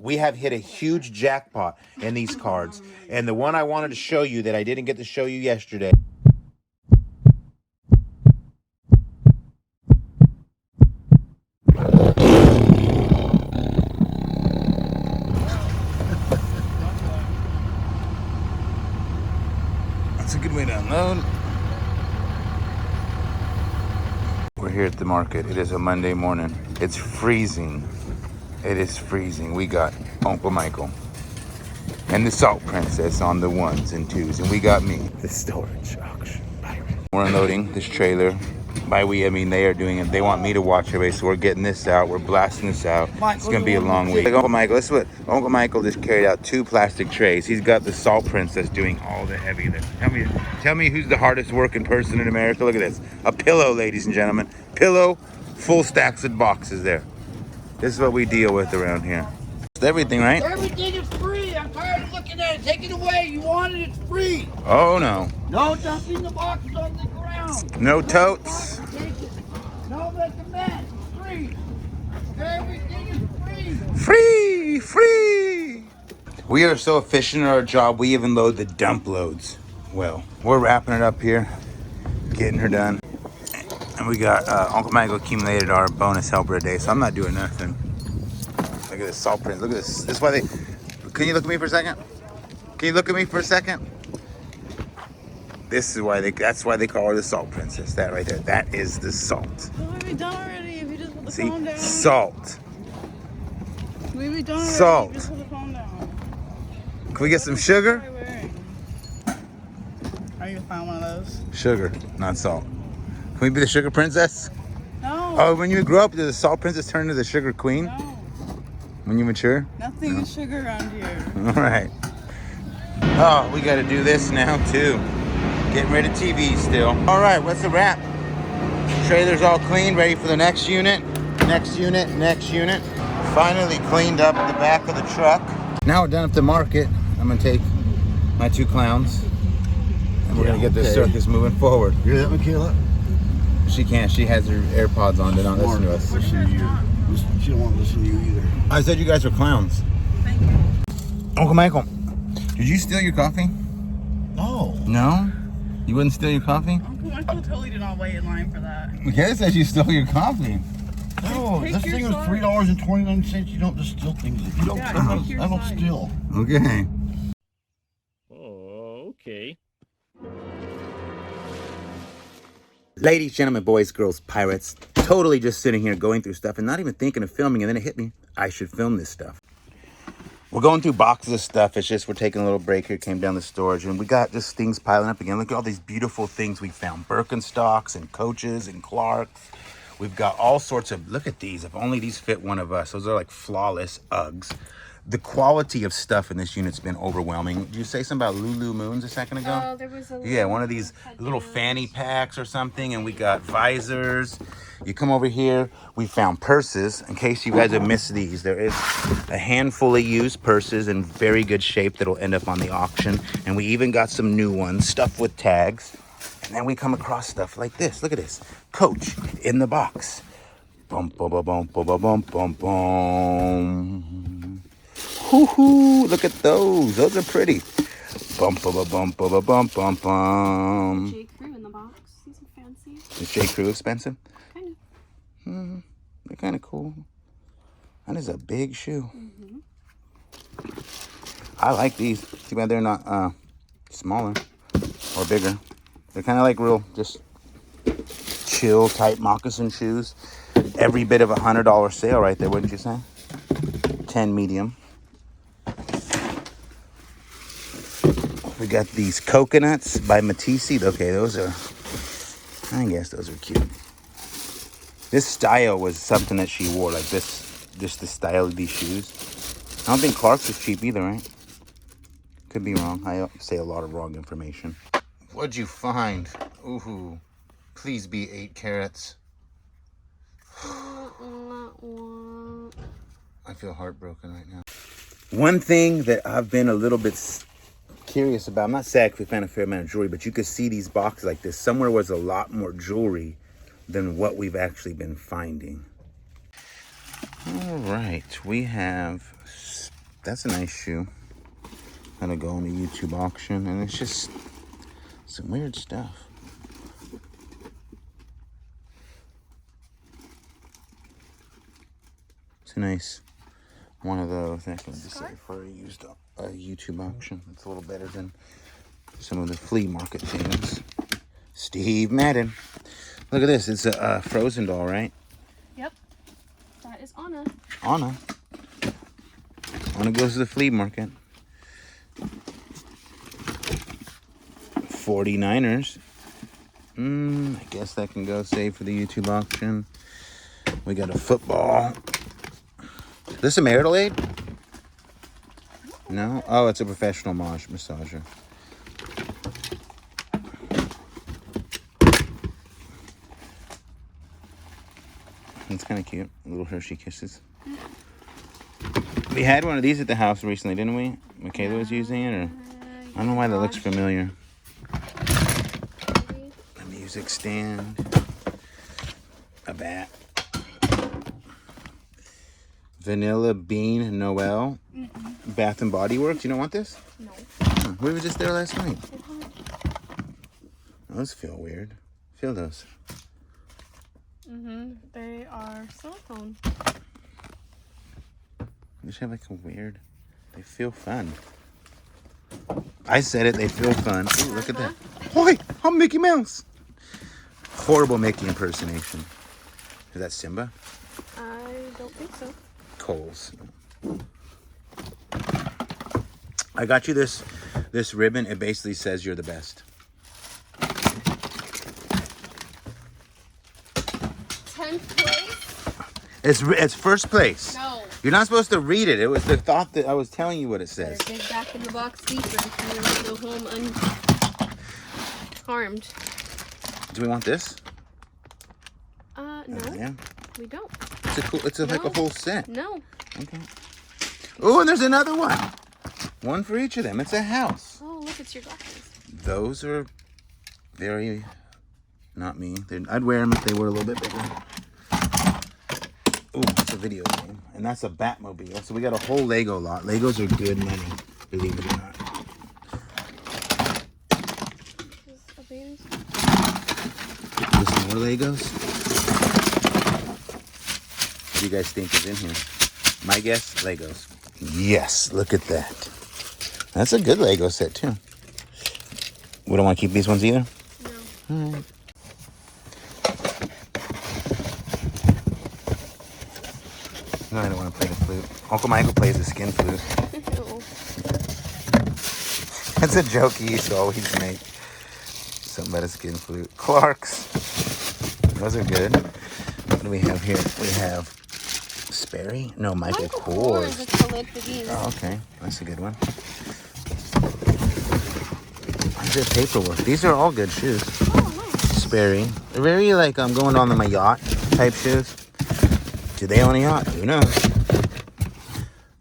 we have hit a huge jackpot in these cards. And the one I wanted to show you that I didn't get to show you yesterday. That's a good way to unload. We're here at the market. It is a Monday morning. It's freezing. It is freezing. We got Uncle Michael and the Salt Princess on the 1s and 2s. And we got me, the storage auction pirate. We're unloading this trailer. By we, I mean they are doing it. They want me to watch everybody, so we're getting this out. We're blasting this out. It's going to be a long week. Uncle Michael, this is what Uncle Michael just carried out 2 plastic trays. He's got the Salt Princess doing all the heavy lifting. Tell me who's the hardest working person in America. Look at this. A pillow, ladies and gentlemen. Pillow, full stacks of boxes there. This is what we deal with around here. It's everything, right? Everything is free. I'm tired of looking at it. Take it away. You want it, it's free. Oh, no. No dumping the boxes on the ground. No totes. Take it. No recommend. Free. Everything is free. Free. We are so efficient at our job, we even load the dump loads. Well, we're wrapping it up here, getting her done. And we got Uncle Michael accumulated our bonus helper today, so I'm not doing nothing. Look at this Salt Prince. Look at this. This is why they... Can you look at me for a second? Can you look at me for a second? This is why they... That's why they call her the Salt Princess. That right there. That is the salt. What have we done already? If you just put the See? phone down. Salt. What have we done already? Salt. Just put the phone down. Can we get some sugar? Are you gonna find one of those? Sugar, not salt. Can we be the Sugar Princess? No. Oh, when you grow up, does the Salt Princess turn into the Sugar Queen? No. When you mature? Nothing No. is sugar around here. All right. Oh, we got to do this now too. Getting rid of TV still. All right, what's the wrap? Trailer's all clean, ready for the next unit. Next unit, next unit. Finally cleaned up the back of the truck. Now we're done at the market. I'm gonna take my 2 clowns and we're gonna get this circus moving forward. You hear that, Michaela? She can't. She has her AirPods on. They don't listen to us. Listen to you. She don't want to listen to you either. I said you guys were clowns. Thank you. Uncle Michael, did you steal your coffee? No. No? You wouldn't steal your coffee? Uncle Michael totally did not wait in line for that. Michaela says you stole your coffee. No, Take this your thing was side. $3.29. You don't just steal things. If you don't, Yeah, I take your don't side. steal. Okay. Oh, okay. Ladies, gentlemen, boys, girls, pirates, totally just sitting here going through stuff and not even thinking of filming, and then it hit me. I should film this stuff. We're going through boxes of stuff. It's just we're taking a little break here, came down the storage, and we got just things piling up again. Look at all these beautiful things we found. Birkenstocks and Coaches and Clarks. We've got all sorts of, look at these. If only these fit one of us. Those are like flawless Uggs. The quality of stuff in this unit's been overwhelming. Did you say something about Lulu Moons a second ago? Oh, there was a Yeah, one of these little fanny packs or something, and we got visors. You come over here, we found purses. In case you guys have missed these, there is a handful of used purses in very good shape that'll end up on the auction. And we even got some new ones, stuff with tags. And then we come across stuff like this. Look at this. Coach in the box. Bum, bum, bum, bum, bum, bum, bum, bum. Hoo-hoo, look at those. Those are pretty. Bum, bum, bum, bum, bum, bum, bum, bum. J. Crew in the box. These are fancy. Is J. Crew expensive? Kind of. They're kind of cool. That is a big shoe. I like these. Too bad they're not smaller or bigger. They're kind of like real, just chill type moccasin shoes. Every bit of $100 sale right there, wouldn't you say? 10 medium. We got these coconuts by Matisse. Okay, those are, I guess those are cute. This style was something that she wore, like this, just the style of these shoes. I don't think Clark's is cheap either, right? Could be wrong. I say a lot of wrong information. What'd you find? Ooh, please be 8 carats. I feel heartbroken right now. One thing that I've been a little bit curious about, I'm not sad because we found a fair amount of jewelry, but you could see these boxes like this. Somewhere was a lot more jewelry than what we've actually been finding. All right, we have That's a nice shoe. Gonna go on a YouTube auction, and it's just some weird stuff. It's a nice one of those. I can just say for a YouTube auction. It's a little better than some of the flea market things. Steve Madden. Look at this. It's a Frozen doll, right? Yep. That is Anna. Anna. Anna goes to the flea market. 49ers. I guess that can go save for the YouTube auction. We got a football. Is this a marital aid? No? Oh, it's a professional massager. It's kind of cute. Little Hershey Kisses. We had one of these at the house recently, didn't we? Michaela was using it, or I don't know why that looks familiar. A music stand. A bat. Vanilla Bean Noel. Bath and Body Works. You don't want this? No. We were just there last night. Those feel weird. Feel those. They are silicone. They just have like a weird. They feel fun. I said it. They feel fun. Ooh, look at that. Oi, I'm Mickey Mouse. Horrible Mickey impersonation. Is that Simba? I don't think so. Coles. I got you this ribbon. It basically says you're the best. 10th place? It's first place. No. You're not supposed to read it. It was the thought that I was telling you what it says. Better dig back in the box deeper if you want to go home unharmed. Do we want this? No. Yeah. We don't. It's like a whole set. No. Okay. Oh, and there's another one. One for each of them. It's a house. Oh, look, it's your glasses. Those are very not me. I'd wear them if they were a little bit bigger. Oh, it's a video game. And that's a Batmobile. So we got a whole Lego lot. Legos are good money, believe it or not. Just more Legos? What do you guys think is in here? My guess, Legos. Yes, look at that. That's a good Lego set, too. We don't want to keep these ones either? No. All right. No, I don't want to play the flute. Uncle Michael plays the skin flute. That's a joke he used to always make. Something about a skin flute. Clark's. Those are good. What do we have here? We have Sperry? No, Michael Kors. Oh, okay. That's a good one. Where's their paperwork? These are all good shoes. Oh, nice. Sperry. They're very like I'm going on my yacht type shoes. Do they own a yacht? Who knows?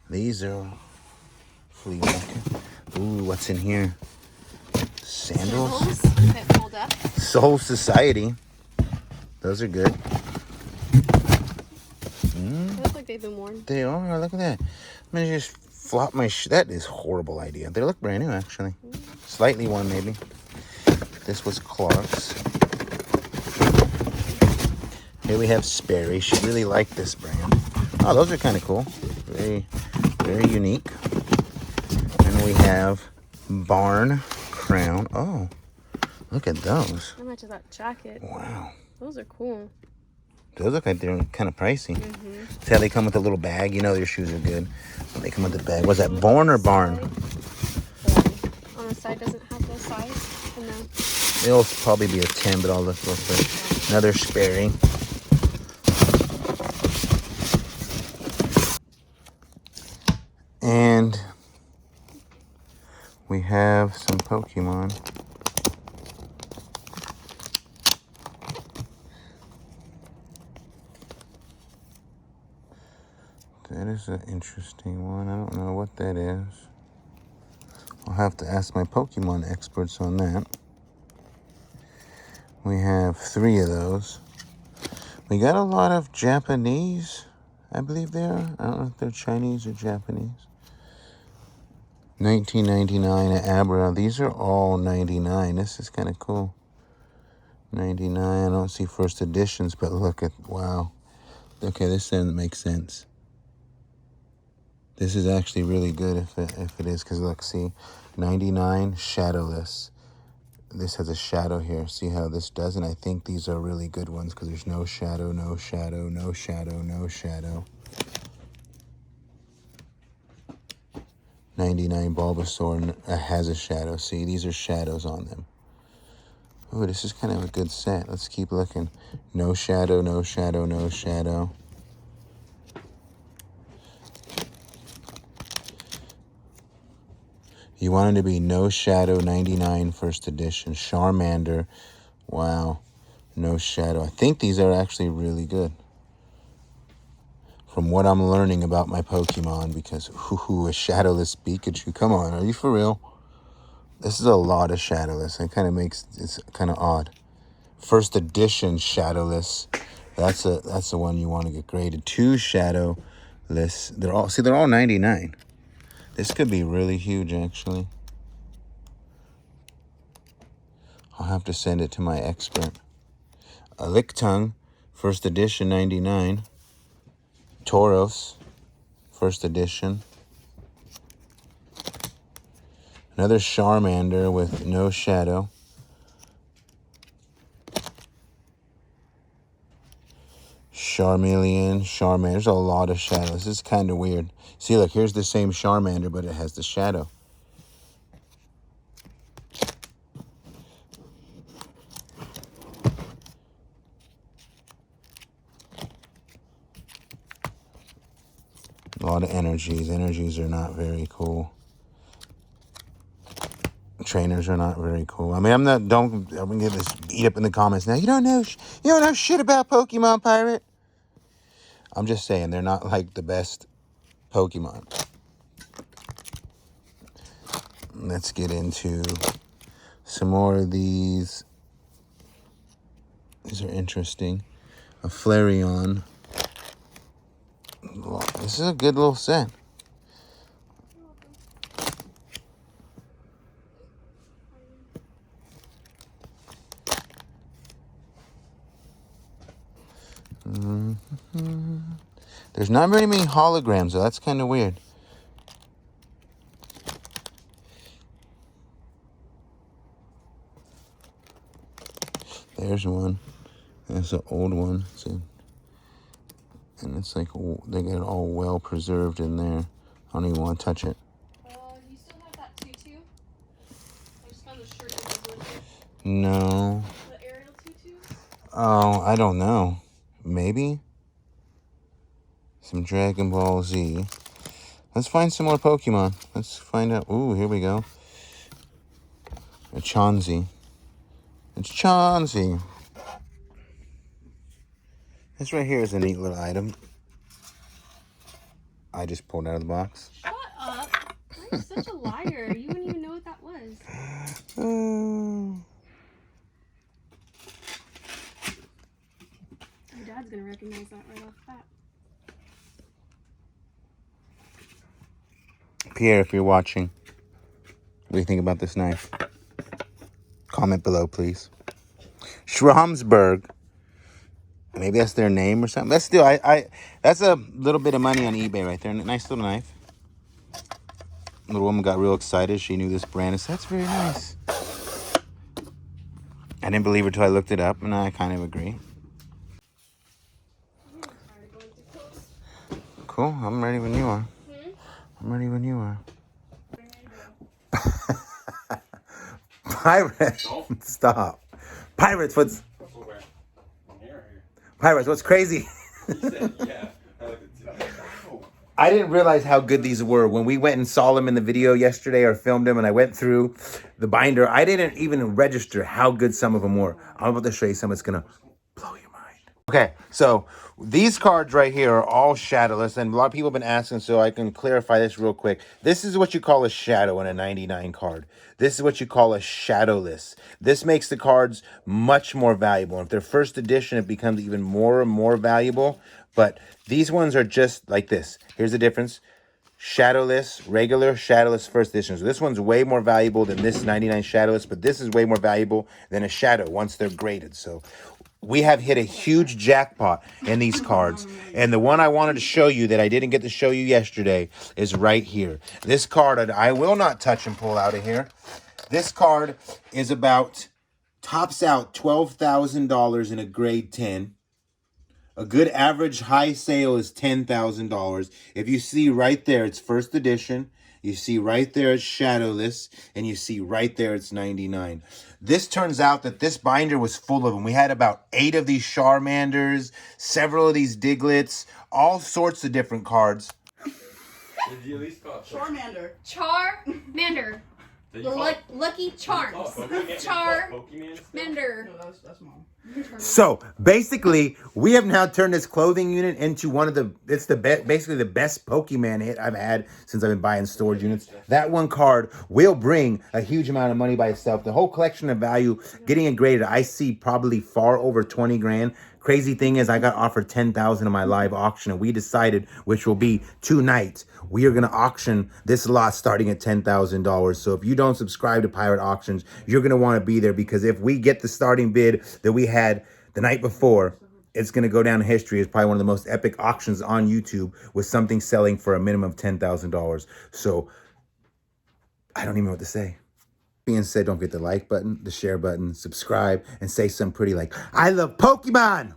These are flea market. Ooh, what's in here? Sandals? Okay, hold up. Soul Society. Those are good. They look like they've been worn. They are. Look at that. I'm going to just flop my that is a horrible idea. They look brand new, actually. Slightly worn, maybe. This was Clark's. Here we have Sperry. She really liked this brand. Oh, those are kind of cool. Very, very unique. And we have Barn Crown. Oh, look at those. How much is that jacket? Wow. Those are cool. Those look like they're kind of pricey. See how they come with a little bag? You know their shoes are good when they come with the bag. Was that Born or Barn? On the side doesn't have the size. No. It'll probably be a 10, but I'll look real quick. Another Sperry. And we have some Pokemon. That is an interesting one. I don't know what that is. I'll have to ask my Pokemon experts on that. We have 3 of those. We got a lot of Japanese, I believe they are. I don't know if they're Chinese or Japanese. $19.99 at Abra. These are all 99. This is kind of cool. 99. I don't see first editions, but look at, wow. Okay, this doesn't make sense. This is actually really good if it is, because look, see, 99 shadowless. This has a shadow here. See how this doesn't? I think these are really good ones because there's no shadow, no shadow, no shadow, no shadow. 99 Bulbasaur has a shadow. See, these are shadows on them. Oh, this is kind of a good set. Let's keep looking. No shadow, no shadow, no shadow. You want it to be no shadow, 99 first edition. Charmander, wow, no shadow. I think these are actually really good. From what I'm learning about my Pokemon, because a shadowless Pikachu. Come on, are you for real? This is a lot of shadowless. It kind of makes it's kind of odd. First edition shadowless. That's the one you want to get graded. 2 shadowless. They're all 99. This could be really huge, actually. I'll have to send it to my expert. A Lickitung, first edition, 99. Tauros, first edition. Another Charmander with no shadow. Charmeleon, Charmander. There's a lot of shadows. This is kind of weird. See, look, here's the same Charmander, but it has the shadow. A lot of energies. Energies are not very cool. Trainers are not very cool. I mean, I'm gonna get this beat up in the comments now. You don't know shit about Pokemon, Pirate. I'm just saying they're not like the best Pokemon. Let's get into some more of these. These are interesting. A Flareon. This is a good little set. There's not very many holograms, though. That's kind of weird. There's one. That's an old one. And it's like they got it all well preserved in there. I don't even want to touch it. You still have that tutu? I just found the shirt that was with it. No. The Ariel tutu? Oh, I don't know. Maybe? Some Dragon Ball Z. Let's find some more Pokemon. Let's find out. Ooh, here we go. A Chansey. It's Chansey. This right here is a neat little item. I just pulled out of the box. Shut up. You're such a liar. You wouldn't even know what that was. Your dad's going to recognize that right off the bat. Pierre, if you're watching, what do you think about this knife? Comment below, please. Schramsberg. Maybe that's their name or something. That's still, that's a little bit of money on eBay right there. Nice little knife. Little woman got real excited. She knew this brand. I said, that's very nice. I didn't believe her till I looked it up, and I kind of agree. Cool. I'm ready when you are. I'm ready when you are. Pirates. Stop. Pirates, what's crazy? I didn't realize how good these were. When we went and saw them in the video yesterday or filmed them and I went through the binder, I didn't even register how good some of them were. I'm about to show you some. It's going to blow your mind. Okay, so these cards right here are all shadowless, and a lot of people have been asking, so I can clarify this real quick. This is what you call a shadow in a 99 card. This is what you call a shadowless. This makes the cards much more valuable. If they're first edition, it becomes even more and more valuable. But these ones are just like this. Here's the difference. Shadowless, regular Shadowless first edition. So this one's way more valuable than this 99 Shadowless, but this is way more valuable than a Shadow once they're graded. So we have hit a huge jackpot in these cards. And the one I wanted to show you that I didn't get to show you yesterday is right here. This card I will not touch and pull out of here. This card is tops out $12,000 in a grade 10. A good average high sale is $10,000. If you see right there, it's first edition. You see right there, it's Shadowless. And you see right there, it's 99. This turns out that this binder was full of them. We had about 8 of these Charmanders, several of these Diglets, all sorts of different cards. Did you at least call it Charmander. Charmander. Did you call it- Lucky Charms. Did you call it Pokemon? Did you call it Pokemon still? Charmander. No, that's mom. So basically, we have now turned this clothing unit into basically the best Pokemon hit I've had since I've been buying storage units. That one card will bring a huge amount of money by itself. The whole collection of value, getting it graded, I see probably far over 20 grand. Crazy thing is, I got offered 10,000 in my live auction, and we decided, which will be tonight, we are going to auction this lot starting at $10,000. So if you don't subscribe to Pirate Auctions, you're going to want to be there, because if we get the starting bid that we had the night before, it's going to go down in history as probably one of the most epic auctions on YouTube, with something selling for a minimum of $10,000. So I don't even know what to say. Being said, don't forget the like button, the share button, subscribe, and say something pretty like, I love Pokemon!